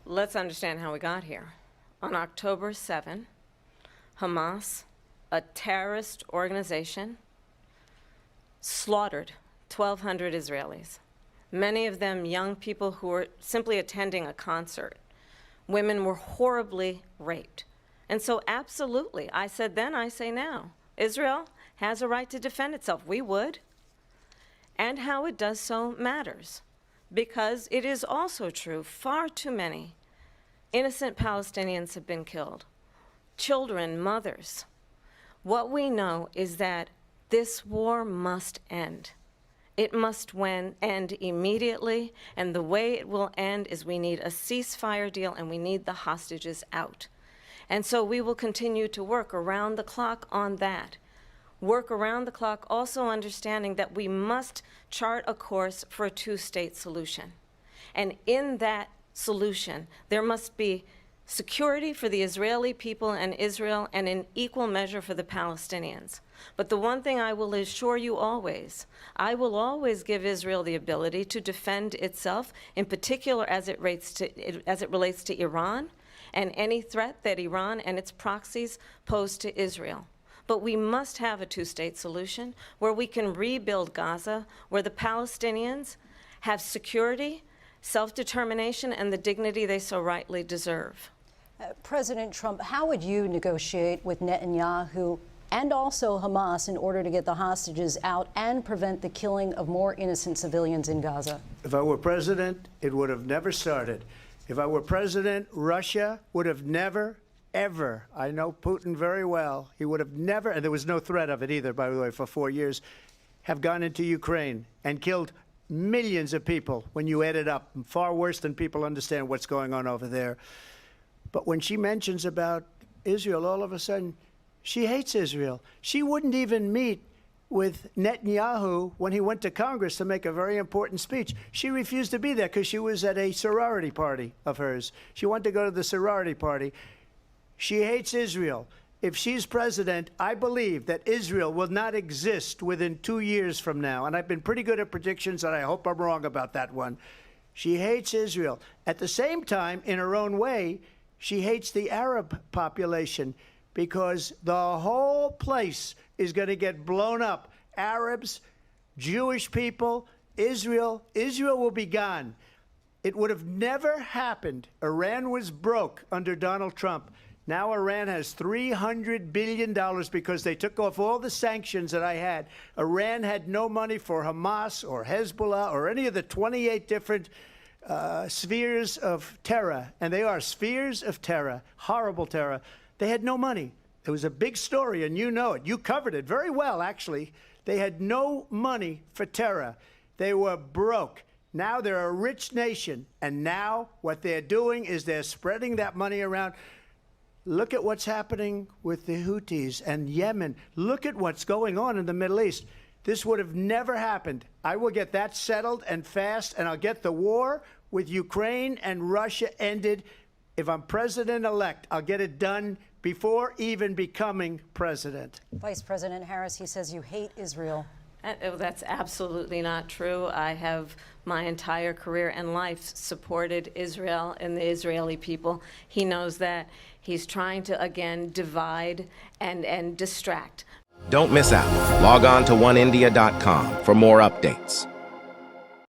let's understand how we got here. On October 7, Hamas, a terrorist organization, slaughtered 1,200 Israelis, many of them young people who were simply attending a concert. Women were horribly raped. And so absolutely, I said then, I say now, Israel has a right to defend itself. We would. And how it does so matters, because it is also true, far too many innocent Palestinians have been killed, children, mothers. What we know is that this war must end. It must end immediately, and the way it will end is we need a ceasefire deal and we need the hostages out. And so we will continue to work around the clock on that. Work around the clock, also understanding that we must chart a course for a two-state solution. And in that solution, there must be security for the Israeli people and Israel, and in equal measure for the Palestinians. But the one thing I will assure you always, I will always give Israel the ability to defend itself, in particular as it relates to Iran, and any threat that Iran and its proxies pose to Israel. But we must have a two-state solution where we can rebuild Gaza, where the Palestinians have security, self-determination, and the dignity they so rightly deserve. President Trump, how would you negotiate with Netanyahu and also Hamas in order to get the hostages out and prevent the killing of more innocent civilians in Gaza? If I were president, it would have never started. If I were president, Russia would have never, ever, I know Putin very well, he would have never, and there was no threat of it either, by the way, for 4 years, have gone into Ukraine and killed millions of people when you add it up, far worse than people understand what's going on over there. But when she mentions about Israel, all of a sudden, she hates Israel. She wouldn't even meet with Netanyahu when he went to Congress to make a very important speech. She refused to be there because she was at a sorority party of hers. She wanted to go to the sorority party. She hates Israel. If she's president, I believe that Israel will not exist within 2 years from now. And I've been pretty good at predictions, and I hope I'm wrong about that one. She hates Israel. At the same time, in her own way, she hates the Arab population because the whole place is going to get blown up. Arabs, Jewish people, Israel will be gone. It would have never happened. Iran was broke under Donald Trump. Now Iran has $300 billion because they took off all the sanctions that I had. Iran had no money for Hamas or Hezbollah or any of the 28 different spheres of terror, and they are spheres of terror, horrible terror. They had no money. It was a big story, and you know it. You covered it very well, actually. They had no money for terror. They were broke. Now they're a rich nation, and now what they're doing is they're spreading that money around. Look at what's happening with the Houthis and Yemen. Look at what's going on in the Middle East. This would have never happened. I will get that settled and fast, and I'll get the war with Ukraine and Russia ended. If I'm president-elect, I'll get it done before even becoming president. Vice President Harris, he says you hate Israel. That's absolutely not true. I have my entire career and life supported Israel and the Israeli people. He knows that. He's trying to, again, divide and distract. Don't miss out. Log on to oneindia.com for more updates.